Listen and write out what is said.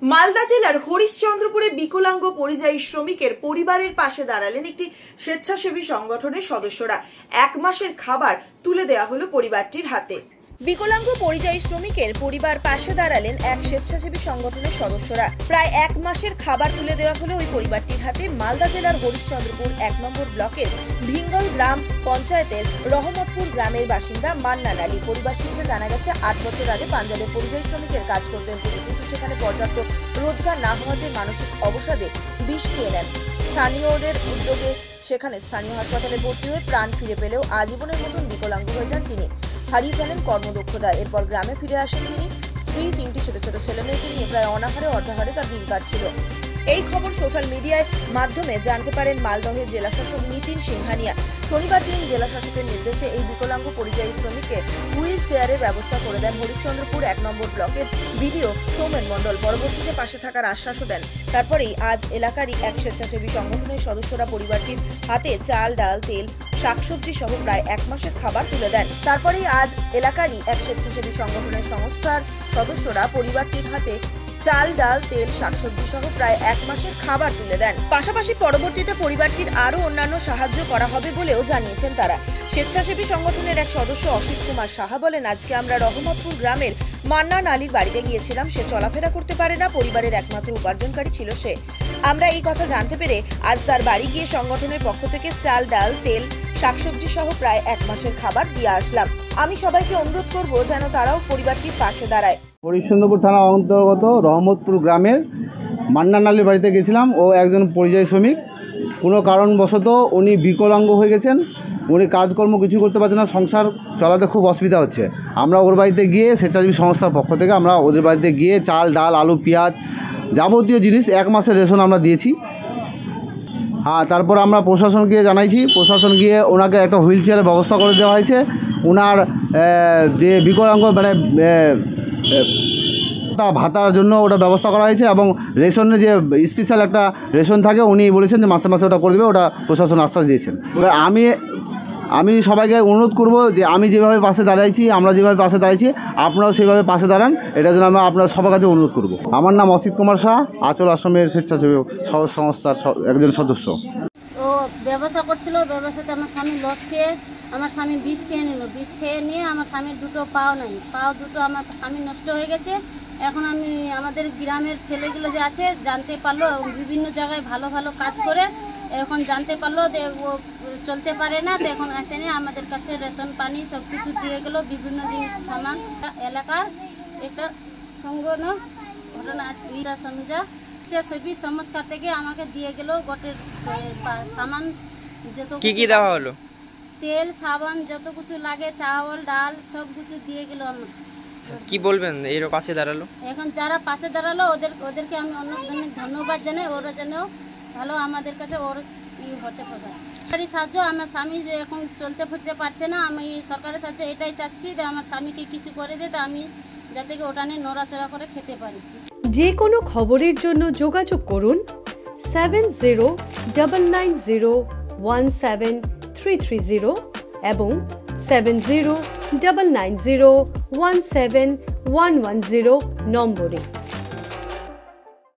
মালদা জেলার হরিশ্চন্দ্রপুরে বিকলাঙ্গ পরিযায়ী শ্রমিকের পরিবারের পাশে দাঁড়ালেন একটি স্বেচ্ছাসেবী সংগঠনের সদস্যরা। 1 মাসের খাবার তুলে দেওয়া হলো পরিবারটির হাতে। বিকলাঙ্গ পরিযায়ী শ্রমিকের পরিবার পাশে দাঁড়ালেন এক স্বেচ্ছাসেবী সংগঠনের সদস্যরা। প্রায় 1 মাসের খাবার তুলে দেওয়া হলো ওই পরিবারটির হাতে। মালদা জেলার হরিশ্চন্দ্রপুর 1 নম্বর ব্লকের ভিঙ্গল গ্রাম পঞ্চায়েতের রহমতপুর গ্রামের বাসিন্দা মান্নান আলী। পরিবার সূত্রে জানা গেছে 8 বছর আগে পাঞ্জাবে পরিযায়ী শ্রমিকের কাজ করতেন তিনি, কিন্তু সেখানে পর্যাপ্ত রোজগার না হওয়াতে মানসিক অবসাদে বিষ খেয়ে নেন। স্থানীয়দের উদ্যোগে সেখানে স্থানীয় হাসপাতালে ভর্তি হয়ে প্রাণ ফিরে পেলেও আজীবনের মতন বিকলাঙ্গ হয়ে যান তিনি। হারিয়ে ফেলেন কর্মদক্ষতা। এরপর গ্রামে ফিরে আসেন তিনি। স্ত্রী, 3টি ছোট ছোট ছেলেমেয়েকে নিয়ে প্রায় অনাহারে অর্ধাহারে তার দিন কাটছিল। এই খবর সোশ্যাল মিডিয়ার মাধ্যমে জানতে পারেন মালদহের জেলাশাসক নিতিন সিংহানিয়া। শনিবার দিন জেলাশাসকের নির্দেশে এই বিকলাঙ্গ পরিযায়ী শ্রমিককে হুইল চেয়ারের ব্যবস্থা করে দেন হরিশ্চন্দ্রপুর 1 নম্বর ব্লকের বিডিও সৌমেন মণ্ডল। পরবর্তীতে পাশে থাকার আশ্বাসও দেন। তারপরেই আজ এলাকারই এক স্বেচ্ছাসেবী সংগঠনের সদস্যরা পরিবারটির হাতে চাল, ডাল, তেল, শাকসবজি সহ প্রায় 1 মাসের খাবার তুলে দেন। তারপরেই আজ এলাকারই এক স্বেচ্ছাসেবী সংগঠনের সংস্থার সদস্যরা পরিবারটির হাতে চাল, ডাল, তেল, শাকসবজি সহ প্রায় 1 মাসের খাবার তুলে দেন। পাশাপাশি পরবর্তীতে পরিবারটির আরও অন্যান্য সাহায্য করা হবে বলেও জানিয়েছেন তারা। স্বেচ্ছাসেবী সংগঠনের এক সদস্য অসিত কুমার সাহা বলেন, আজকে আমরা রহমতপুর গ্রামের মান্নান আলীর বাড়িতে গিয়েছিলাম। সে চলাফেরা করতে পারে না, পরিবারের একমাত্র উপার্জনকারী ছিল সে। আমরা এই কথা জানতে পেরে আজ তার বাড়ি গিয়ে সংগঠনের পক্ষ থেকে চাল, ডাল, তেল, শাকসবজি সহ প্রায় 1 মাসের খাবার দিয়ে আসলাম। আমি সবাইকে অনুরোধ করব যেন তারাও পরিবারটির পাশে দাঁড়ায়। হরিশ্চন্দ্রপুর থানা অন্তর্গত রহমতপুর গ্রামের মান্নান আলীর বাড়িতে গেছিলাম। ও একজন পরিযায়ী শ্রমিক। কোনো কারণবশত উনি বিকলাঙ্গ হয়ে গেছেন। উনি কাজকর্ম কিছু করতে পারছেন না, সংসার চালাতে খুব অসুবিধা হচ্ছে। আমরা ওর বাড়িতে গিয়ে স্বেচ্ছাসেবী সংস্থার পক্ষ থেকে আমরা ওদের বাড়িতে গিয়ে চাল, ডাল, আলু, পেঁয়াজ যাবতীয় জিনিস 1 মাসের রেশন আমরা দিয়েছি। তারপর আমরা প্রশাসনকে জানাইছি। প্রশাসন গিয়ে ওনাকে একটা হুইল চেয়ারের ব্যবস্থা করে দেওয়া হয়েছে। ওনার যে বিকলাঙ্গ মানে ভাতার জন্য ওটা ব্যবস্থা করা হয়েছে, এবং রেশনে যে স্পেশাল একটা রেশন থাকে উনি বলেছেন যে মাসে মাসে ওটা করে দেবে, ওটা প্রশাসন আশ্বাস দিয়েছেন। এবার আমি সবাইকে অনুরোধ করব যে আমি যেভাবে পাশে দাঁড়াইছি, আমরা যেভাবে পাশে দাঁড়াইছি, আপনারাও সেভাবে পাশে দাঁড়ান। এটার জন্য আমরা আপনার সবার কাছে অনুরোধ করব। আমার নাম অসিত কুমার শাহ, আচল আশ্রমের স্বেচ্ছাসেবী সংস্থার একজন সদস্য। ও ব্যবসা করছিল, ব্যবসাতে আমার স্বামী লস খেয়ে আমার স্বামী বিষ খেয়ে নিল। বিষ খেয়ে নিয়ে আমার স্বামীর দুটো পাও নাই, পাও দুটো আমার স্বামী নষ্ট হয়ে গেছে। এখন আমি আমাদের গ্রামের ছেলেগুলো যে আছে জানতে পারলো, বিভিন্ন জায়গায় ভালো ভালো কাজ করে এখন জানতে পারলো যে ও চলতে পারে না। তো এখন আসেনি আমাদের কাছে রেশন পানি সব কিছু দিয়ে গেলো, বিভিন্ন জিনিস সামান। এলাকার একটা সংগঠন ঘটনা সমঝা সেবী সমাজকার থেকে আমাকে দিয়ে গেল গোটের সামান, যত কি দেওয়া হলো, তেল, সাবান, যত কিছু লাগে, চাউল, ডাল সব কিছু দিয়ে গেল। আমার কি বলবেন এর পাশে দাঁড়ালো? এখন যারা পাশে দাঁড়ালো ওদেরকে আমি অনেক ধন্যবাদ জানাই। ওরা যেন ভালো আমাদের কাছে ওর হতে পারে সরকারি সাহায্য। আমার স্বামী যে এখন চলতে ফিরতে পারছে না, আমি সরকারের সাহায্য এটাই চাচ্ছি যে আমার স্বামীকে কিছু করে দে, তো আমি যাতে ওটা নিয়ে নড়াচড়া করে খেতে পারি। যে কোনো খবরের জন্য যোগাযোগ করুন 7099017330 এবং 7099017110 নম্বরে।